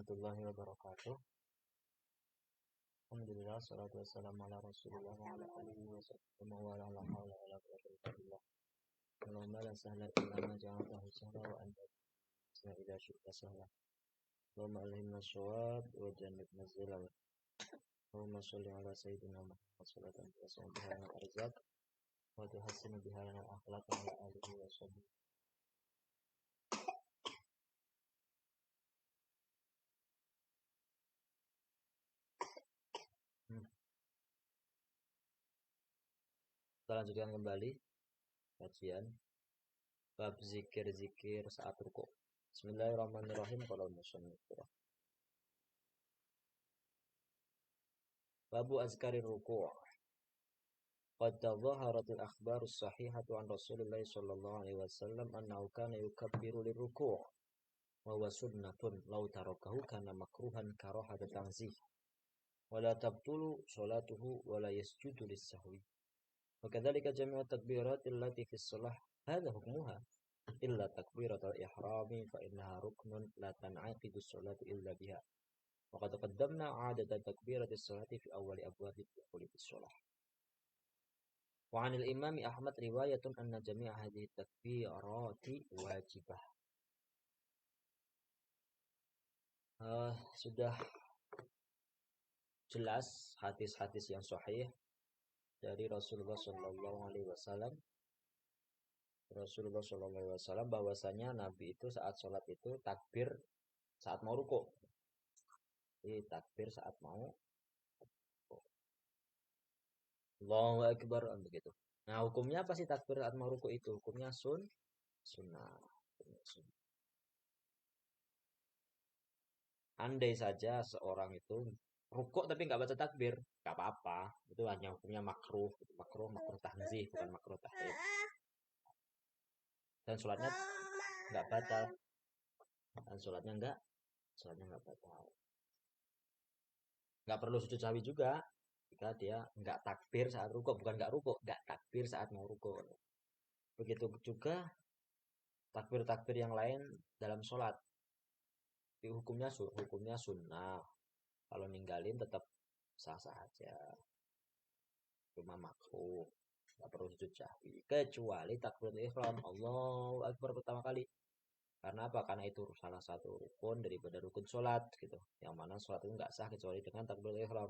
warahmatullahi wabarakatuh. Alhamdulillah, salatu wassalamu ala rasulillah wa ala alihi wa sahbihi wa ala hawla wa la quwwata illa billah. Allahumma la sahla illa ma ja'altahu sahla wa anta taj'alul idza syi'ta sahla. Allahumma alhimna shawab wa jannibna zilal. Allahumma sholli ala sayyidina Muhammad sallallahu alaihi wasallam biha lana arzaq wa tuhassinu biha lana akhlaq wa ala alihi wa sahbihi. Kita lanjutkan kembali kajian bab zikir-zikir saat rukuk. Bismillahirrahmanirrahim. Qala musannif. Babu azkari ruku'. Qad tadhaharat al-akhbar as-sahihatu an Rasulillah sallallahu alaihi wasallam annahu kana yukabbiru liruku' wa huwa sunnatun law tarakahu kana makruhan karahata tanzih wa la tabtulu salatuhu wa la yasjudu lis-sahwi. Wa kadzalika jami'u takbirat allati fi shalah hadha hukmuha illa takbirat al-ihrami fa innaha ruknun la tan'aqidu as-salatu illa biha. Wa qad qaddamna 'adada takbirat as-salati fi awwali abwab ad-dukhul fi shalah. Wa 'anil Imam Ahmad riwayatun anna jami'a hadhihi takbirati wajibah. Sudah jelas hadis-hadis yang sahih dari Rasulullah Shallallahu Alaihi Wasallam. Rasulullah Shallallahu Alaihi Wasallam bahwasanya Nabi itu saat sholat itu takbir saat mau rukuk. Jadi takbir saat mau Allahu Akbar begitu. Nah hukumnya apa sih takbir saat mau rukuk itu? Hukumnya sunnah. Andai saja seorang itu rukuk tapi nggak baca takbir, nggak apa-apa. Itu hanya hukumnya makruh, makruh tanzih, bukan makruh tahrim. Dan sholatnya nggak batal. Dan sholatnya nggak batal. Nggak perlu sujud sahwi juga jika dia nggak takbir saat rukuk, bukan nggak takbir saat mau rukuk. Begitu juga takbir-takbir yang lain dalam sholat. Hukumnya sunnah. Kalau ninggalin tetap sah-sah aja. Cuma makruh. Nggak perlu sujud sahwi. Kecuali takbiratul ihram. Allahu Akbar pertama kali. Karena apa? Karena itu salah satu rukun daripada rukun sholat gitu. Yang mana sholat itu nggak sah kecuali dengan takbiratul ihram.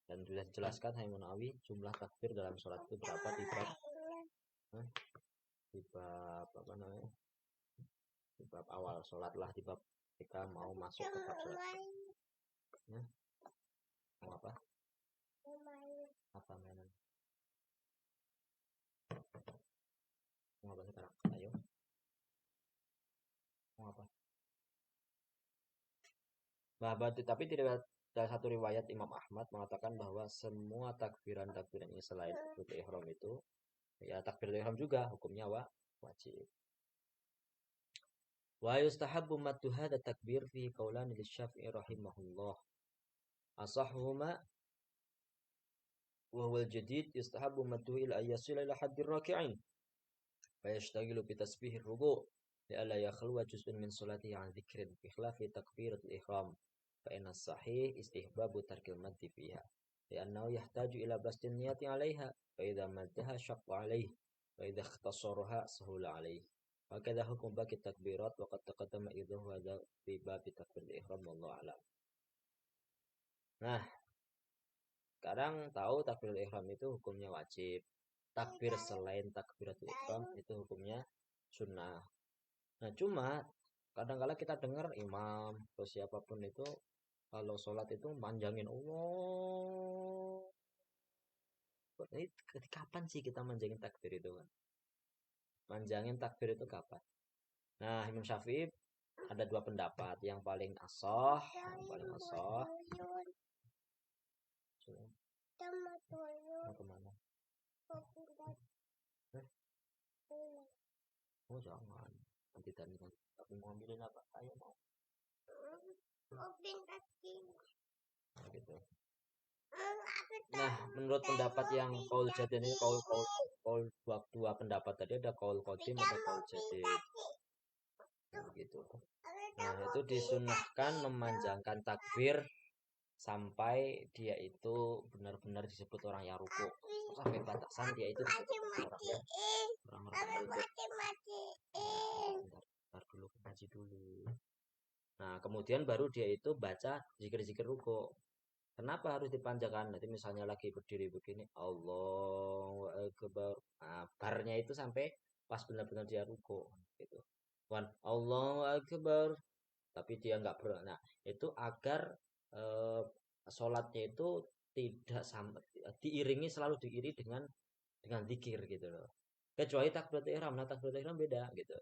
Dan sudah dijelaskan Imam Nawawi jumlah takbir dalam sholat itu berapa di bab apa namanya? Di bab awal sholat lah, di bab ketika mau masuk ke bab sholat. Mau apa? Apa mainan? Mau apa sekarang? Ayo. Mau apa? Tapi tidak ada satu riwayat Imam Ahmad mengatakan bahwa semua takbiran-takbiran ini selain takbiratul ihram itu ya takbiratul ihram juga hukumnya wajib. Wa yustahabbu maddu hadha takbir fi qaulan lisy-Syafi'i rahimahullah. Asahhuma wa huwa al-jadid yustahabbu maddu ila ayyasila ila haddir raki'in. Fa yashtaghilu bi tasbihir ruku' li'alla yakhluwa juz'un min salatihi 'an dzikrin bi khilafi takbiratul ihram. فإن الصحيح استحباب ترك المد فيها لأنه يحتاج إلى بسط النية عليها فإذا مدها شق عليه وإذا اختصرها سهل عليه وكذا حكم باقي التكبيرات وقد تقدم إذا هذا في باب تكبير الإحرام والله أعلم. Nah, sekarang tahu takbiratul ihram itu hukumnya wajib. Takbir selain takbiratul ihram itu hukumnya sunnah. Nah, cuma kadang-kala kita dengar imam atau siapapun itu kalau sholat itu manjangin Allah. Kapan sih kita manjangin takbir itu kan? Manjangin takbir itu kapan? Nah, Imam Syafi'i ada dua pendapat. Yang paling asoh. Mau kemana? Oh jangan. Nanti tadi aku mau ambilin apa? Ayo mau. Nah, gitu. Nah, menurut pendapat yang qaul jadid ini qaul dua pendapat tadi ada qaul qadim ada qaul jadid. Nah, gitu. Nah, itu disunahkan memanjangkan takbir sampai dia itu benar-benar disebut orang yang ruku. Sampai batasan dia itu disebut orang-orang ruku. Bentar dulu, kaji dulu. Nah, kemudian baru dia itu baca zikir-zikir ruku. Kenapa harus dipanjangkan? Nanti misalnya lagi berdiri begini, Allahu Akbar. Nah, barnya itu sampai pas benar-benar dia ruku gitu. Allahu Akbar. Tapi dia nggak nah itu agar eh, sholatnya itu tidak sama, diiringi, selalu diiringi dengan zikir gitu loh. Kecuali takbiratul ihram. Nah, takbiratul ihram beda gitu.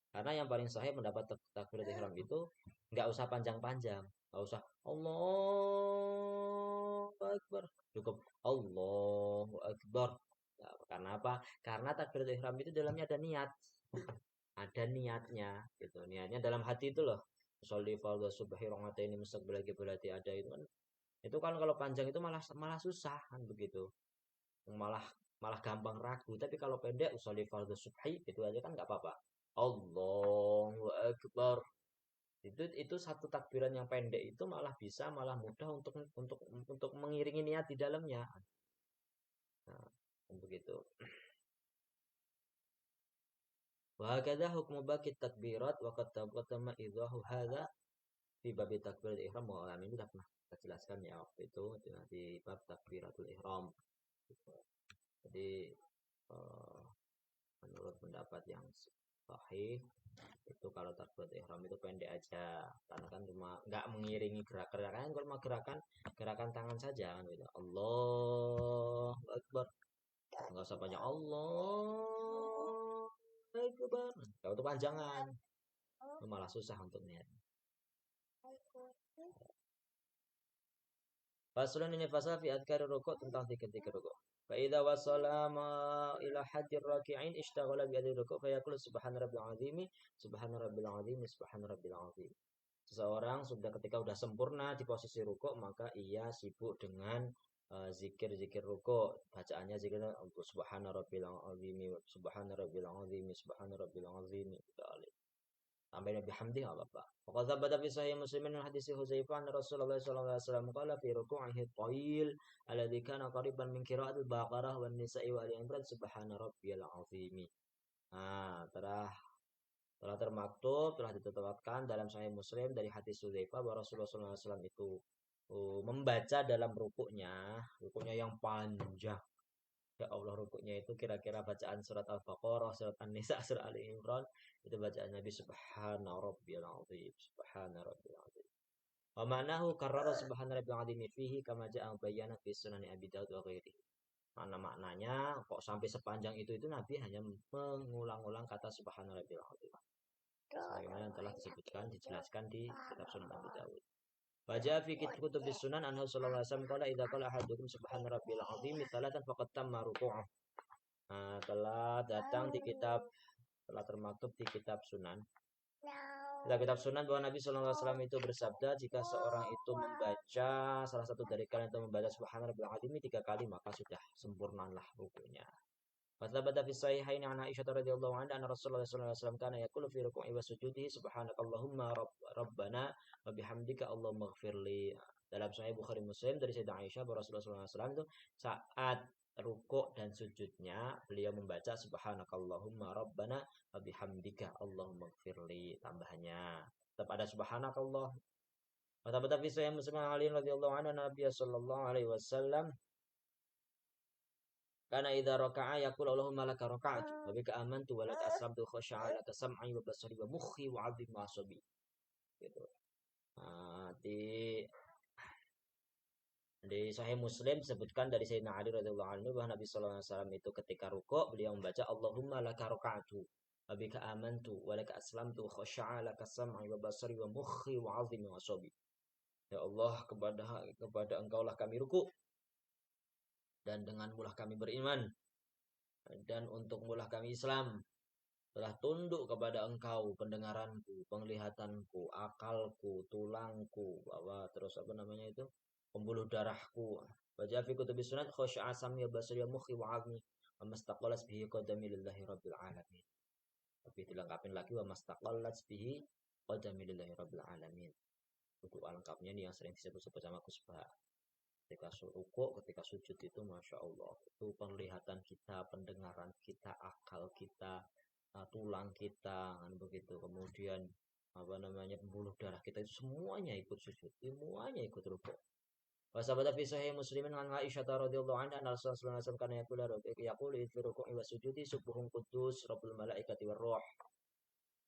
Karena yang paling sahih mendapat takbiratul ihram itu nggak usah panjang-panjang, nggak usah Allahu Akbar, cukup Allahu Akbar. Nah, karena apa? Karena takbiratul ihram itu dalamnya ada niat, ada niatnya gitu. Niatnya dalam hati itu loh. Sholli fardhu subhi ini mustaqbil berarti ada itu kan. Itu kan kalau panjang itu malah malah susah kan begitu. Malah malah gampang ragu. Tapi kalau pendek sholli fardhu subhi itu aja kan nggak apa-apa. Allahu Akbar. Itu satu takbiran yang pendek itu malah bisa, malah mudah untuk mengiringi niat di dalamnya. Nah, begitu. Wa hakadha hukmu baqi takbirat wa qad taqaddama idahu hadza fi bab takbiratul ihram. Ini sudah pernah kita jelaskan ya waktu itu di bab takbiratul ihram. Jadi eh, menurut pendapat yang sahih itu kalau takbiratul ihram itu pendek aja, karena kan cuma nggak mengiringi gerakan, kalau mau gerakan tangan saja kan gitu. Allah Akbar, nggak usah banyak Allah Akbar, kalau itu panjangan itu malah susah untuk niat. Faslun, ini fasal fi adkari rukuk, tentang zikir-zikir rukuk. Fa idza wasala ma ila hadir raki'in ishtaghala bi adil rukuk fa yaqulu subhana rabbil azim, subhana rabbil azim, subhana rabbil azim. Seseorang sudah ketika sudah sempurna di posisi rukuk, maka ia sibuk dengan zikir-zikir rukuk. Bacaannya zikir subhana rabbil azim, subhana rabbil azim, subhana rabbil azim. Sampai Nabi Hamdi nggak apa-apa. Waqad thabata fi sahih Muslimin min hadis Hudzaifah anna Rasulullah sallallahu alaihi wasallam qala fi ruku'ihi tawil alladhi kana qariban min qira'atil Baqarah wan Nisa'i wa Ali Imran subhana rabbiyal azim. Nah, telah termaktub, telah ditetapkan dalam Sahih Muslim dari hadis Hudzaifah bahwa Rasulullah SAW itu membaca dalam rukuknya yang panjang. Ya Allah, rukuknya itu kira-kira bacaan surat Al-Baqarah, surat An-Nisa, surat Ali Imran. Itu bacaan Nabi Subhana Rabbiyal Azim, Subhana Rabbiyal Azim. Wa ma'nahu karrara Subhana Rabbiyal Azim fihi kama ja'a bayyana fi Sunan Abi Dawud wa ghairihi. Maknanya kok sampai sepanjang itu Nabi hanya mengulang-ulang kata Subhana Rabbiyal Azim. Sebagaimana yang telah disebutkan, dijelaskan di kitab Sunan Abi Dawud. Baca fi kutub sunan anhu sallallahu alaihi wasallam qala idza qala ahadukum subhana rabbil azim tsalatan faqad tamma ruku'uh. Nah, telah termaktub di kitab sunan. Kitab sunan bahwa Nabi sallallahu alaihi wasallam itu bersabda, jika seorang itu membaca, salah satu dari kalian itu membaca subhana rabbil azim 3 kali, maka sudah sempurnalah rukunya. Fathabata fi sahihaini an Aisyah radhiyallahu anha anna Rasulullah sallallahu alaihi wasallam kana yaqulu fi ruku'i wa sujudihi subhanakallahumma rabbana wa bihamdika allahumma ighfirli. Dalam Sahih Bukhari Muslim dari Sayyidah Aisyah bahwa Rasulullah sallallahu alaihi wasallam itu saat rukuk dan sujudnya beliau membaca subhanakallahumma rabbana wa bihamdika allahumma ighfirli, tambahannya tetap ada subhanakallah. Fathabata fi Sahih Muslim Ali radhiyallahu anhu Nabi sallallahu alaihi wasallam karena idza raka'a yaqul Allahumma laka raka'tu wa bika amantu wa laka aslamtu khasha'a laka sam'i wa basari wa mukhi wa 'azim wa asabi. Gitu. Nah, di Sahih Muslim disebutkan dari Sayyidina Ali radhiyallahu anhu bahwa Nabi sallallahu alaihi wasallam itu ketika rukuk beliau membaca Allahumma laka raka'tu wa bika amantu wa laka aslamtu khasha'a laka sam'i wa basari wa mukhi wa 'azim wa asabi. Ya Allah, kepada Engkau lah kami rukuk dan denganmu lah kami beriman dan untukmu lah kami Islam. Telah tunduk kepada Engkau pendengaranku, penglihatanku, akalku, tulangku, bahwa terus apa namanya itu, pembuluh darahku. Baca fi kutubis sunnah khasya'a sam'i basari mukhi wa 'azmi wa mastaqalas bihi qadami lillahi rabbil alamin. Tapi dilengkapin lagi wa mastaqalas bihi qadami lillahi rabbil alamin. Rukuk lengkapnya ini yang sering disebut-sebut sama Gus Bah. Ketika rukuk, ketika sujud itu Masya Allah. Itu penglihatan kita, pendengaran kita, akal kita, tulang kita, kan begitu. Kemudian apa namanya pembuluh darah kita itu semuanya ikut sujud, semuanya ikut rukuk. Wa sabata fi sahih Muslimin an Aisyah radhiyallahu anha anna Rasulullah sallallahu alaihi wasallam kana yaqulu fi ruku'i wa sujudi subbuhun quddus rabbul malaikati war ruh.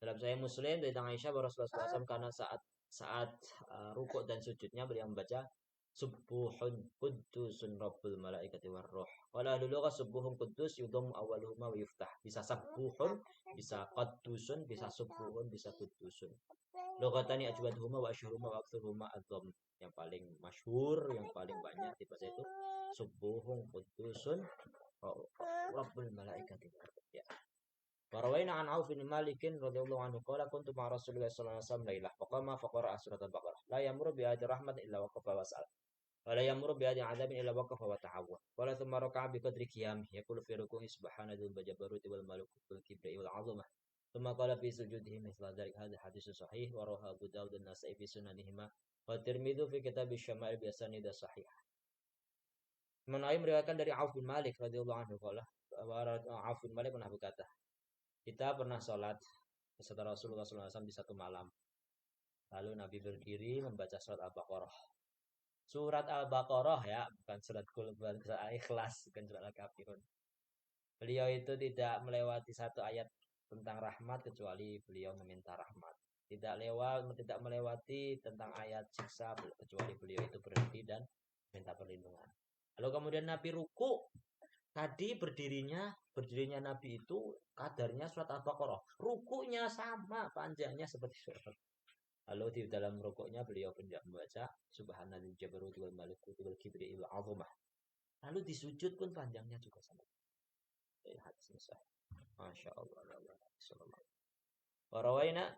Dalam Sahih Muslim dari Aisyah bahwa Rasulullah SAW karena saat rukuk dan sujudnya beliau membaca Subbuhun Quddusun Rabbul Malaikati Warruh. Wala dulu kan Subbuhun Quddus yudham awaluhuma wa yuftah. Bisa Subbuhun, bisa Quddusun, bisa Subbuhun, bisa Quddusun. Logatani ajwaduhuma wa asyhuruhuma wa aktsaruhuma adzam. Yang paling masyhur, yang paling banyak dibaca itu Subbuhun Quddusun Rabbul Malaikati Warruh. Ya. Warawaina an Auf bin Malik radhiyallahu anhu qala kuntu ma Rasulillah sallallahu alaihi wasallam lailah faqama faqara surat al-Baqarah la yamuru bi ayati rahmat illa waqafa wasal wa la yamuru bi ayati adzabin illa waqafa wa ta'awwa qala thumma raka'a bi qadri qiyamih yaqulu fi ruku'i subhana dzil jabaruti wal malakuti wal kibriya wal 'azamah thumma qala fi sujudihi mithla dzalik hadha haditsun sahih wa rawahu Abu Dawud dan Nasa'i fi sunanihima wa Tirmidzi fi kitab asy-syama'il bi asanid sahih. Menai meriwayatkan dari Auf bin Malik radhiyallahu anhu qala Auf bin Malik pernah berkata, kita pernah sholat beserta Rasulullah SAW di satu malam. Lalu Nabi berdiri membaca surat Al-Baqarah. Surat Al-Baqarah ya, bukan surat Qul, bukan surat Al-Ikhlas, bukan surat Al-Kafirun. Beliau itu tidak melewati satu ayat tentang rahmat kecuali beliau meminta rahmat. Tidak melewati tentang ayat siksa kecuali beliau itu berhenti dan minta perlindungan. Lalu kemudian Nabi ruku. Tadi berdirinya Nabi itu kadarnya surat Al-Baqarah. Rukunya sama panjangnya seperti surat. Lalu di dalam rukuknya beliau pun membaca Subhanallahil jabaruti wal malakuti wal kibriya wal 'azamah. Lalu di sujud pun panjangnya juga sama. Hadis sahih. Masya Allah. Warawaina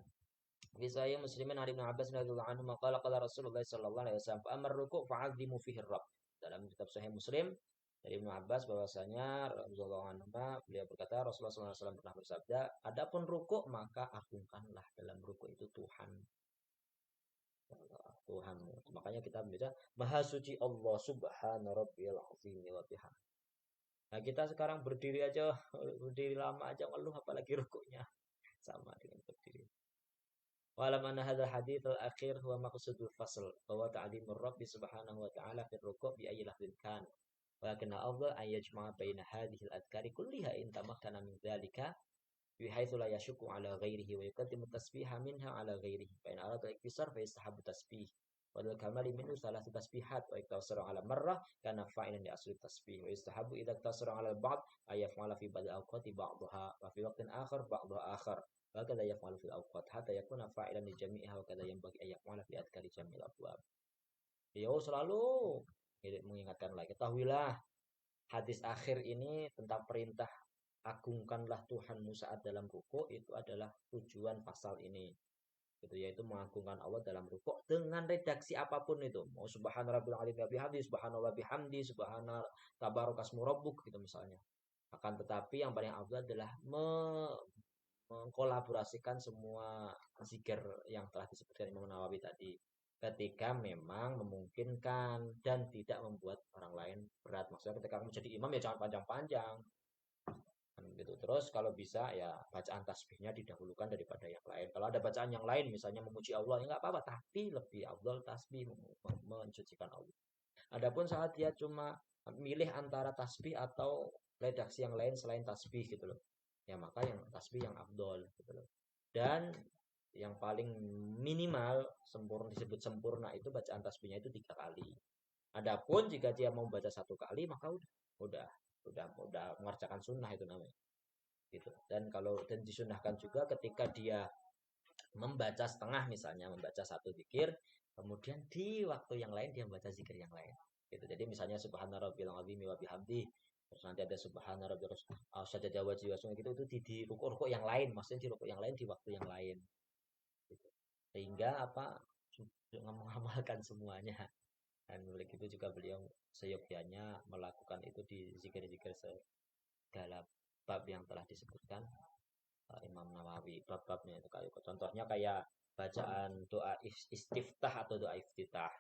bisa yang muslimin Ali bin Abbas radhiyallahu anhu maqala qala Rasulullah sallallahu alaihi wasallam fa amar ruku' fa'azimu fihi rabb. Dalam kitab Sahih Muslim dari Ibnu Abbas bahwasanya Rasulullah SAW beliau berkata Rasulullah SAW pernah bersabda, adapun rukuk maka agungkanlah dalam rukuk itu Tuhan. Tuhan. Makanya kita membaca Maha suci Allah subhana rabbiyal azim wa bihamdi. Nah, kita sekarang berdiri lama aja ngeluh apalagi rukuknya sama dengan berdiri. Walam anna hadzal hadits al-akhir huwa maqsudul fasl wa ta'limur rabbi subhanahu wa ta'ala fi ruku' bi ayyi lafdhin kan. Walakin al-afdal an yajma'a baina hadhihi al-adhkari kulliha in tamakkana min dhalika bihaythu la yashukku ala ghairihi wa yuqaddimu tasbiha minha ala ghairihi fa in arada iktisar fa yastahabbu tasbih wa dal kamali minhu salatu tasbihat wa iktasara ala marrah kana fa'ilan li asli tasbih wa yastahabbu idza iktasara ala al-ba'd ay yaf'ala fi ba'd al-awqati ba'daha wa fi waqtin akhar ba'daha akhar wa kadha yaf'alu fil awqat hatta yakuna fa'ilan li jami'iha wa kadha yanbaghi ay yaf'ala fi adhkari jami'il abwab. Beliau selalu mengingatkan lagi, ketahuilah hadis akhir ini tentang perintah agungkanlah Tuhanmu saat dalam rukuk itu adalah tujuan pasal ini. Itu yaitu mengagungkan Allah dalam rukuk dengan redaksi apapun itu. Mau subhana rabbil azim wa bihamdi, subhanallah bihamdi, subhana tabarakasmu rabbuk gitu misalnya. Akan tetapi yang paling afdal adalah mengkolaborasikan semua zikir yang telah disebutkan Imam Nawawi tadi. Ketika memang memungkinkan dan tidak membuat orang lain berat. Maksudnya ketika kamu jadi imam ya jangan panjang-panjang. Gitu. Terus kalau bisa ya bacaan tasbihnya didahulukan daripada yang lain. Kalau ada bacaan yang lain misalnya memuji Allah ya nggak apa-apa. Tapi lebih afdal tasbih mensucikan Allah. Adapun saat dia cuma milih antara tasbih atau redaksi yang lain selain tasbih gitu loh. Ya maka yang tasbih yang afdal gitu loh. Dan yang paling minimal disebut sempurna itu bacaan tasbihnya itu 3 kali. Adapun jika dia mau baca 1 kali maka udah mengerjakan sunnah itu namanya. Gitu. Dan disunahkan juga ketika dia membaca setengah misalnya membaca 1 zikir, kemudian di waktu yang lain dia membaca zikir yang lain. Gitu. Jadi misalnya subhana rabbil azim wa bihamdi, terus nanti ada subhana rabbil sajada wajhi gitu itu di rukuk yang lain, maksudnya di rukuk yang lain di waktu yang lain. Gitu. Sehingga mengamalkan semuanya. Dan oleh itu juga beliau seyogyanya melakukan itu di zikir-zikir segala bab yang telah disebutkan Imam Nawawi. Bab-babnya itu contohnya kayak bacaan doa istiftah atau doa iftitah.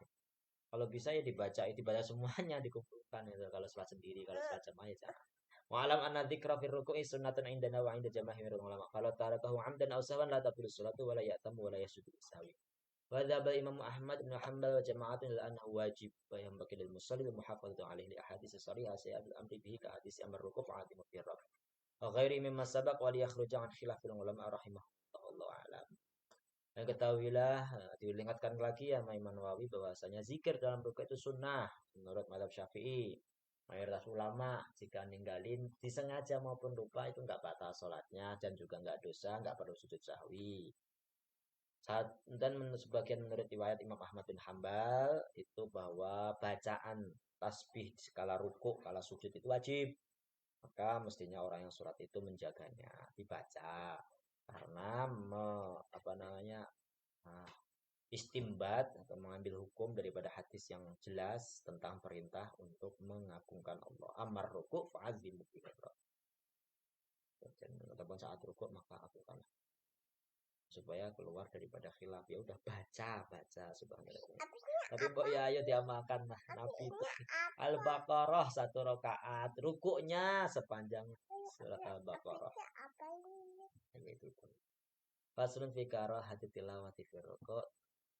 Kalau bisa ya dibaca semuanya dikumpulkan itu kalau sholat sendiri, kalau sholat jamaah ya jangan. Wa'alam anna dzikra fi ruku'i sunnatun indana wa 'inda jamaahirul ulama. Kalau tarakahu 'amdan aw sahwan la tabtulu sholatu wa la ya'tamu wa la yasjudu sahwi. Wa dzaba Imam Ahmad bin Hanbal wa jama'atun ila annahu wajib wa yanbaghi lil musalli muhafadzatu 'alaihi li ahadits sharihah sayyidul amri bihi ka hadits amr ruku' fa'atimu fi rabb. Wa ghairi mimma sabaq wa liyakhruja 'an khilafil ulama rahimahullahu a'lam. Dan ketahuilah, diingatkan lagi ya Imam Nawawi bahwasanya zikir dalam rukuk itu sunnah menurut mazhab Syafi'i. Mayoritas ulama jika ninggalin disengaja maupun lupa itu nggak batal sholatnya dan juga nggak dosa, nggak perlu sujud sahwi. Dan sebagian menurut riwayat Imam Ahmad bin Hambal itu bahwa bacaan tasbih skala rukuk, kala sujud itu wajib. Maka mestinya orang yang sholat itu menjaganya, dibaca karena istimbat atau mengambil hukum daripada hadis yang jelas tentang perintah untuk mengagungkan Allah. Amar rukuk fa'azimu bihi. Ataupun saat rukuk maka agungkan supaya keluar daripada khilaf. Ya udah baca subhanallah. Tapi kok ya ayo diamalkan lah. Nabi itu Al-Baqarah 1 rakaat, rukuknya sepanjang surat Al-Baqarah. Itu. Faslun fi karahati tilawati fi rukuk.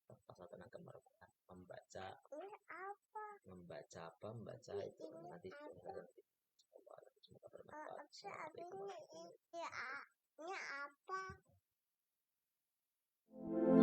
Pasal tentang kemerbukan membaca itu nanti semoga bermanfaat. Assalamualaikum warahmatullahi wabarakatuh.